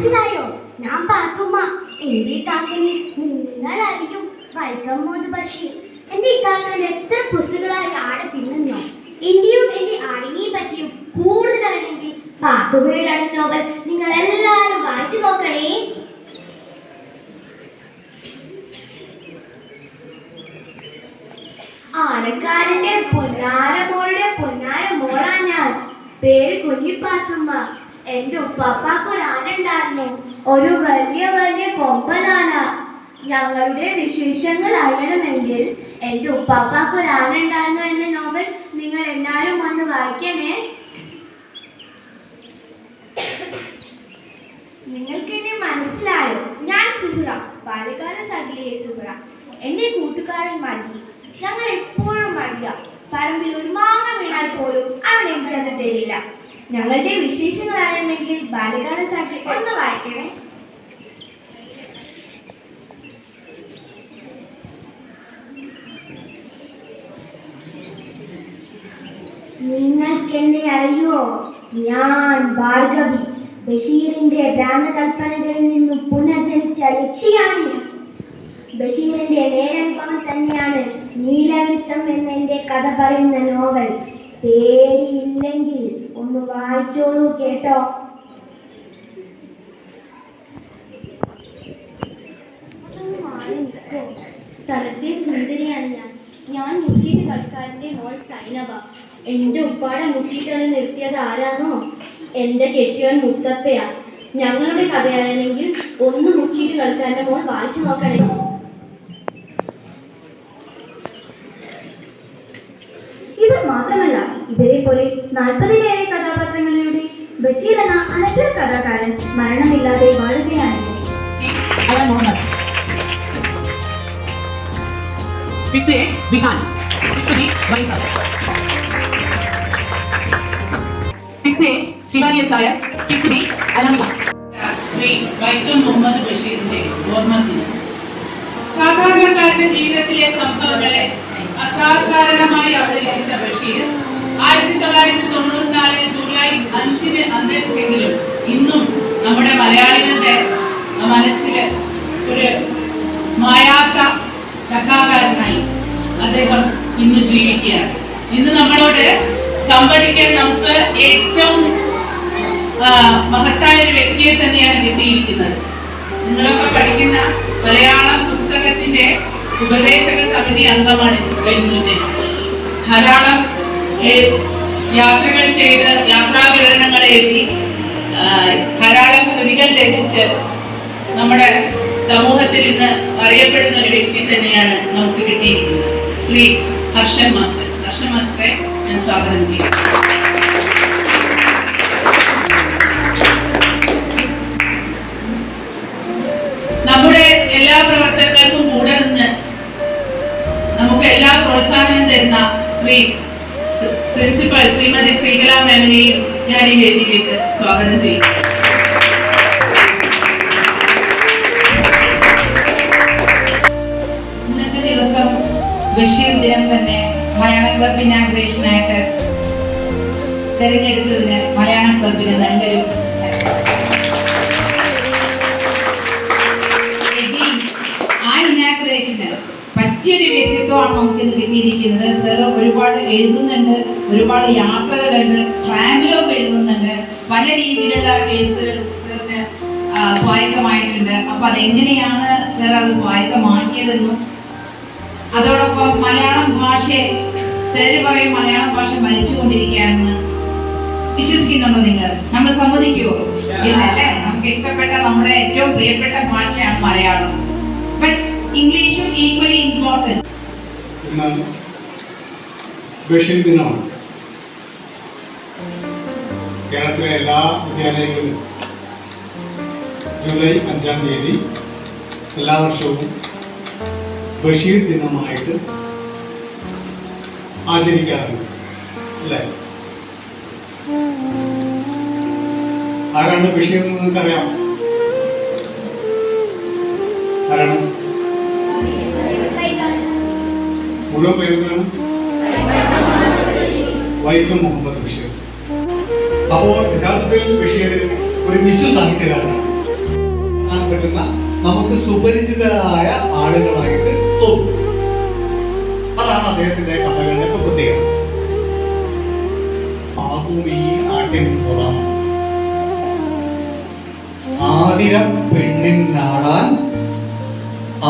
മനസ്സിലായോ? ഞാൻ പാത്തുമ്മ. എന്റെ കാക്കനെ നിങ്ങൾ അറിയും, വൈക്കം മുഹമ്മദ് ബഷീർ. എന്റെ കാക്കൻ എത്ര പുസ്തകങ്ങളായി ആടെ തിന്നുന്നോ? എന്റെയും എന്റെ ആടിനെ പറ്റിയും കൂടുതൽ അറിയണമെങ്കിൽ പാത്തുമ്മയുടെ നോവൽ നിങ്ങൾ എല്ലാവരും വായിച്ചു നോക്കണേ. ആനക്കാരന്റെ പൊന്നാര മോളാ ഞാൻ. പേര് കുഞ്ഞിപ്പാത്തുമ്മ. എന്റെ ഉപ്പാപ്പാക്ക് ഒരു ആന ഉണ്ടായിരുന്നു, ഒരു വലിയ കൊമ്പനാന. ഞങ്ങളുടെ വിശേഷങ്ങൾ അറിയണമെങ്കിൽ എന്റെ ഉപ്പാപ്പാക്ക് ഒരു ആന ഉണ്ടായിരുന്നു എന്ന നോവൽ നിങ്ങൾ എല്ലാവരും വന്ന് വായിക്കണേ. നിങ്ങൾക്ക് എന്നെ മനസ്സിലായോ? ഞാൻ സുഹറ, ബാല്യകാല സഖിയിലെ സുഹറ. എന്റെ കൂട്ടുകാരൻ മടി. ഞങ്ങൾ എപ്പോഴും മടിയ. പറമ്പിൽ ഒരു മാങ്ങ വീണാൽ പോലും അവൻ എനിക്കത് തരില്ല. ഞങ്ങളുടെ വിശേഷങ്ങൾ അറിയണമെങ്കിൽ ബാല്യകാല സഖി ഒന്ന് വായിക്കണേ. നിങ്ങൾക്കെന്നെ അറിയോ? ഞാൻ ഭാർഗവി, ബഷീറിന്റെ ഭ്രാന്തകൽപ്പനകളിൽ നിന്നും പുനർജനിച്ച യക്ഷിയാണ്. ബഷീറിന്റെ നേരനുഭവം തന്നെയാണ് നീലവെളിച്ചം എന്നെന്റെ കഥ പറയുന്ന നോവൽ. പേടിയില്ലെങ്കിൽ ഒന്ന് വായിച്ചോളൂ കേട്ടോ. സ്ഥലത്തെ സുന്ദരിയാണ് ഞാൻ മുച്ചീട്ട് കളിക്കാരന്റെ മോൾ സൈനബ. എന്റെ ഉപ്പാടെ മുച്ചീട്ടാണ് നിർത്തിയത് ആരാണോ? എന്റെ കെട്ടിയോൻ മുത്തപ്പയാ. ഞങ്ങളുടെ കഥയാണെങ്കിൽ ഒന്ന് മുച്ചീട്ട് കളിക്കാരന്റെ മോൾ വായിച്ചു നോക്കണേ. ഇവർ മാത്രമല്ല, ഇവരെ പോലെ 40-ലേറെ കഥാപാത്രങ്ങളിലൂടെ ബഷീർ എന്ന അനശ്വര കഥാകാരൻ മരണമില്ലാതെ വാഴുകയാണ്. ശ്രീ വൈക്കം മുഹമ്മദ് ബഷീറിന്റെ ഓർമ്മദിനം. സാധാരണക്കാരുടെ ജീവിതത്തിലെ സംഭവങ്ങളെ അസാധാരണമായി അവതരിപ്പിച്ച ബഷീർ 1994 ജൂലൈ 5 അന്തരിച്ചെങ്കിലും ഇന്നും നമ്മുടെ മലയാളികളുടെ മനസ്സില് ഒരു മായാത്ത കഥാകാരനായി അദ്ദേഹം ഇന്ന് ജീവിക്കുകയാണ്. ഇന്ന് നമ്മളോട് സംവദിക്കാൻ നമുക്ക് ഏറ്റവും മഹത്തായ ഒരു വ്യക്തിയെ തന്നെയാണ് കിട്ടിയിരിക്കുന്നത്. നിങ്ങളൊക്കെ പഠിക്കുന്ന മലയാളം പുസ്തകത്തിന്റെ ഉപദേശക സമിതി അംഗമാണ് വരുന്നത്. ധാരാളം യാത്രകൾ ചെയ്ത് യാത്രാവിവരണങ്ങൾ എഴുതി ധാരാളം കൃതികൾ രചിച്ച് നമ്മുടെ സമൂഹത്തിൽ ഇന്ന് അറിയപ്പെടുന്ന ഒരു വ്യക്തി തന്നെയാണ് നമുക്ക് കിട്ടിയിരിക്കുന്നത്. ശ്രീ ഹർഷൻ മാസ്റ്റർ. ഹർഷൻ മാസ്റ്ററെ ഞാൻ സ്വാഗതം ചെയ്യും. നമ്മുടെ എല്ലാ പ്രവർത്തനങ്ങൾക്കും കൂടെ നിന്ന് നമുക്ക് എല്ലാ പ്രോത്സാഹനം തരുന്ന ശ്രീ പ്രിൻസിപ്പൽ ശ്രീമതി ശ്രീകല മാമിനെയും ഞാൻ ഈ വേദിയിലേക്ക് സ്വാഗതം ചെയ്യും. ഇന്നത്തെ ദിവസം ബഷീർ ദിനം തന്നെ മലയാളം ക്ലബ് ഇനാഗ്രേഷനായിട്ട് തിരഞ്ഞെടുത്തതിന് മലയാളം ക്ലബിന് നല്ലൊരു പറ്റിയൊരു വ്യക്തിത്വമാണ് നമുക്കിത് കിട്ടിയിരിക്കുന്നത്. സർ ഒരുപാട് എഴുതുന്നുണ്ട്, ഒരുപാട് യാത്രകളുണ്ട്, ട്രാവലോഗ് എഴുതുന്നുണ്ട്, പല രീതിയിലുള്ള എഴുത്തുകൾ സാറിന് സ്വായത്തമായിട്ടുണ്ട്. അപ്പൊ അതെങ്ങനെയാണ് സർ അത് സ്വായത്തമാക്കിയതെന്നും അതോടൊപ്പം മലയാളം ഭാഷയെ ചിലർ പറയും മലയാളം ഭാഷ മരിച്ചുകൊണ്ടിരിക്കുകയാണെന്ന് വിശ്വസിക്കുന്നുണ്ടോ? നമ്മൾ സമ്മതിക്കുമോ? ഇല്ലല്ലേ? നമുക്ക് ഇഷ്ടപ്പെട്ട നമ്മുടെ ഏറ്റവും പ്രിയപ്പെട്ട ഭാഷയാണ് മലയാളം. ബട്ട് ഇംഗ്ലീഷും ഈക്വലി ഇമ്പോർട്ടന്റ്. ബഷീർ ദിനമാണ്. കേരളത്തിലെ എല്ലാ വിദ്യാലയങ്ങളിലും ജൂലൈ 5-ാം തീയതി എല്ലാ വർഷവും ബഷീർ ദിനമായിട്ട് ആചരിക്കാറുണ്ട് അല്ലേ? ആരാണ് ബഷീർ എന്ന് നിങ്ങൾക്കറിയാം? ആരാണ്? മുഴുവൻ പേരുകളാണ് വൈക്കം മുഹമ്മദ് ബഷീർ. അപ്പോൾ യഥാർത്ഥത്തിൽ ബഷീർ ഒരു വിശ്വ സാഹിത്യകാരനാണ്. കേൾക്കുന്ന നമുക്ക് സുപരിചിതരായ ആളുകളായിട്ട് തോന്നും. അതാണ് അദ്ദേഹത്തിന്റെ കഥകളുടെ പ്രത്യേകത. ആകുമീ നാട്ടിൻപുറം ആതിരം പെണ്ണിനാടാൻ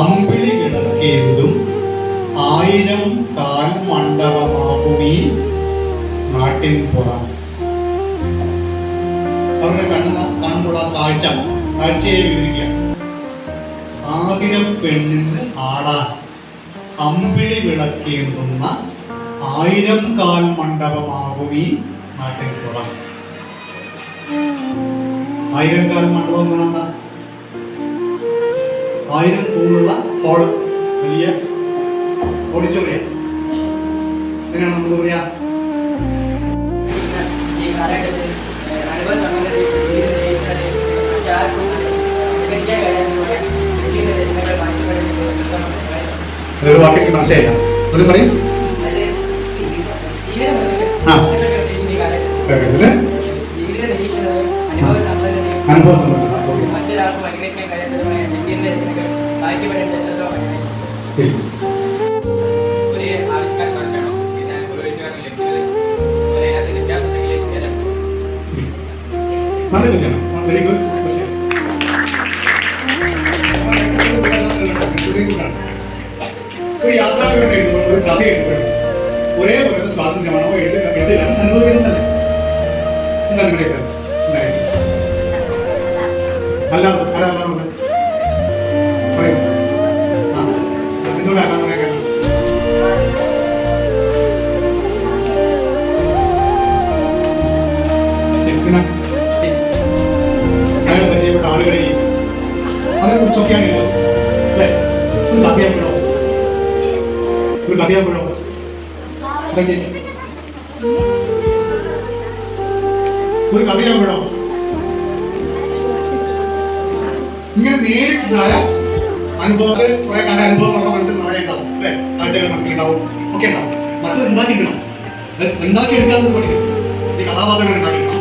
അമ്പിളി വിളക്കേതും 1000 കാൽ മണ്ഡപമാകുമീ നാട്ടിൻപുറം. അവരുടെ കാണുമ്പോൾ ആ കാഴ്ചയെ വിവരിക്കുക. ആതിരം പെണ്ണിന് ആടാൻ അമ്പിളി വിളക്കേന്തുന്ന 1000 കാൽ മണ്ഡപമാകുമീ നാട്ടിൻപുറം. 1000 കാൽ മണ്ഡപം എന്ന് പറഞ്ഞാൽ 1000 തൂണുള്ള ഹോള്, വലിയ ഓഡിറ്റോറിയം. എങ്ങനെയാണ് നമ്മൾ പറയാ? ഈ കാലഘട്ടത്തിൽ അനുഭവ സമ്പന്നതയിൽ ഒരു വാക്കിക്ക് മനസ്സിലായില്ല, അത് പറയും. ജീവിത നിരീക്ഷണവും അനുഭവ സമ്പന്നതയും മറ്റൊരാൾക്കും അനുകരിക്കാൻ കഴിയാത്തതുമായ മെസ്സിന്റെ രചനകൾ വായിക്കപ്പെടേണ്ട എത്രത്തോളം ഒരു ആവിഷ്കാരം നടക്കണം. പിന്നെ ഒരു എഴുത്തുകാരൻ ലഭിക്കുന്നത് അതിനകത്ത് വ്യത്യാസത്തിലേക്ക് വരാം. നല്ല ചോദ്യമാണ്. Very good question. ഒരു യാത്രാവിവരണം എഴുതുമ്പോൾ, ഒരു കഥ എഴുതുമ്പോൾ ഒരേപോലെ സ്വാതന്ത്ര്യമാണോ എഴുതിലാണ് അനുഭവിക്കുന്നത് തന്നെ. എന്താണ് ഇവിടെ അല്ല ആരാണ് പറയൂ. ആ എന്നോട് ആരാ പറയാൻ? ശരിക്കും അയാൾ പരിചയപ്പെട്ട ആളുകളെയും അതിനെ കുറിച്ചൊക്കെയാണ് എഴുതുന്നത് അല്ലേ? ഒരു കഥയാകുമ്പോഴോ ഒരു കഥയാകുമ്പോഴോ ഒരു കഥയാകുമ്പോഴോ ഇങ്ങനെ നേരിട്ടുണ്ടായ അനുഭവത്തിൽ കുറെ കാല അനുഭവം നമ്മുടെ മനസ്സിൽ നിറയെ ഉണ്ടാവും അല്ലേ? കാഴ്ചകൾ മനസ്സിലുണ്ടാവും, ഒക്കെ ഉണ്ടാവും. മറ്റത് ഉണ്ടാക്കിയിടണം, ഉണ്ടാക്കിയെടുക്കാതെ പഠിക്കണം. ഈ കഥാപാത്രങ്ങൾ ഉണ്ടാക്കിയിടണം,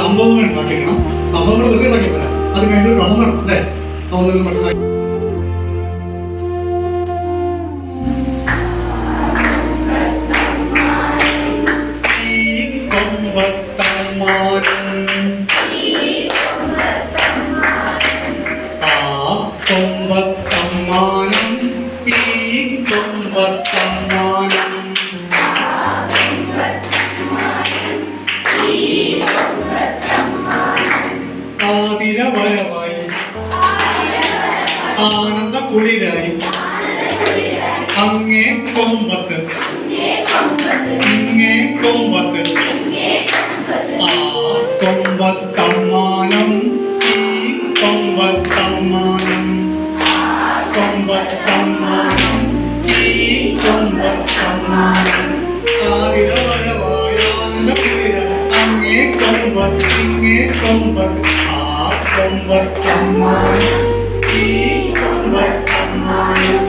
സംഭവങ്ങൾ ഉണ്ടാക്കിയിടണം. സംഭവങ്ങൾ വെറുതെ ഉണ്ടാക്കിയിട്ടില്ല, അത് വേണ്ട ഒരു ക്രമം വേണം അല്ലേ? അതൊന്നും മനസ്സിലാക്കി ആതിരവരവായി ആനന്ദ കുളിരായി അങ്ങേ കൊമ്പത്ത് ഇങ്ങേ കൊമ്പത്ത് ആ കൊമ്പത്തമ്മാനം ഈ കൊമ്പത്തമ്മാനം കൊമ്പത്തമ്മാനം ഈ കൊമ്പത്തമ്മാനം ആതിരവരവായി ആനന്ദ കുളിരായി അങ്ങേ കൊമ്പത്ത് ഇങ്ങേ കൊമ്പത്ത് ആ കൊമ്പത്തമ്മാനം ഈ കൊമ്പത്തമ്മാനം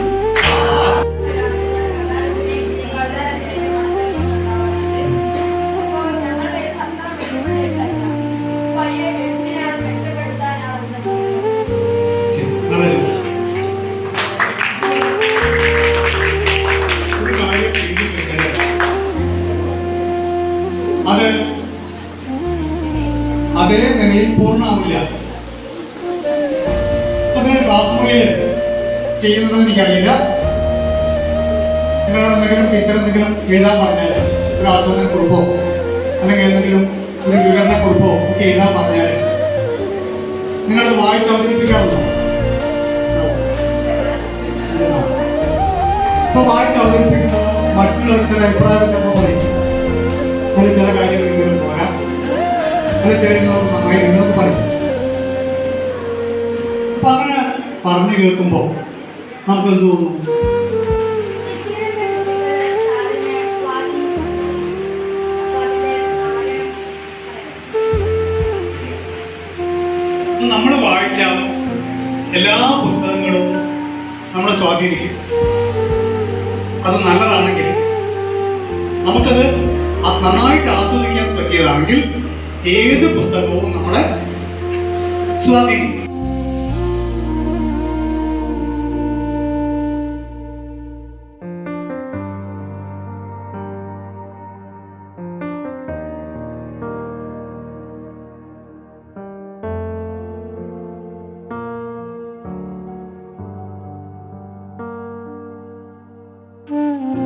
അത് അതേ നിലയിൽ പൂർണ്ണമാവില്ല. അതിന് ക്ലാസ് മുറിയിൽ ചെയ്യുന്നത് എനിക്കറിയില്ല. നിങ്ങളോട് എന്തെങ്കിലും ടീച്ചർ എന്തെങ്കിലും എഴുതാൻ പറഞ്ഞാൽ, ഒരു ആസ്വാദന കുറിപ്പോ അല്ലെങ്കിൽ എന്തെങ്കിലും ഒരു വിവരണ കുറിപ്പോ ഒക്കെ എഴുതാൻ പറഞ്ഞാൽ നിങ്ങളത് വായിച്ച് അവതരിപ്പിക്കാറുണ്ടോ? ഇപ്പൊ വായിച്ച് അവതരിപ്പിക്കുമ്പോൾ മറ്റുള്ളവർ ചില അഭിപ്രായം ചിലപ്പോൾ പറയും, അതിൽ ചില കാര്യങ്ങൾ എന്തെങ്കിലും പോരാ, അത് ചെയ്യുന്നവർ നന്നായി എന്നൊക്കെ പറയും. അപ്പൊ അങ്ങനെ പറഞ്ഞു കേൾക്കുമ്പോൾ നമുക്ക് എന്ത് തോന്നും? നമ്മൾ വായിച്ച എല്ലാ പുസ്തകങ്ങളും നമ്മളെ സ്വാധീനിക്കും. അത് നല്ലതാണെങ്കിൽ, നമുക്കത് നന്നായിട്ട് ആസ്വദിക്കാൻ പറ്റിയതാണെങ്കിൽ ഏത് പുസ്തകവും നമ്മളെ സ്വാധീനിക്കും. ആ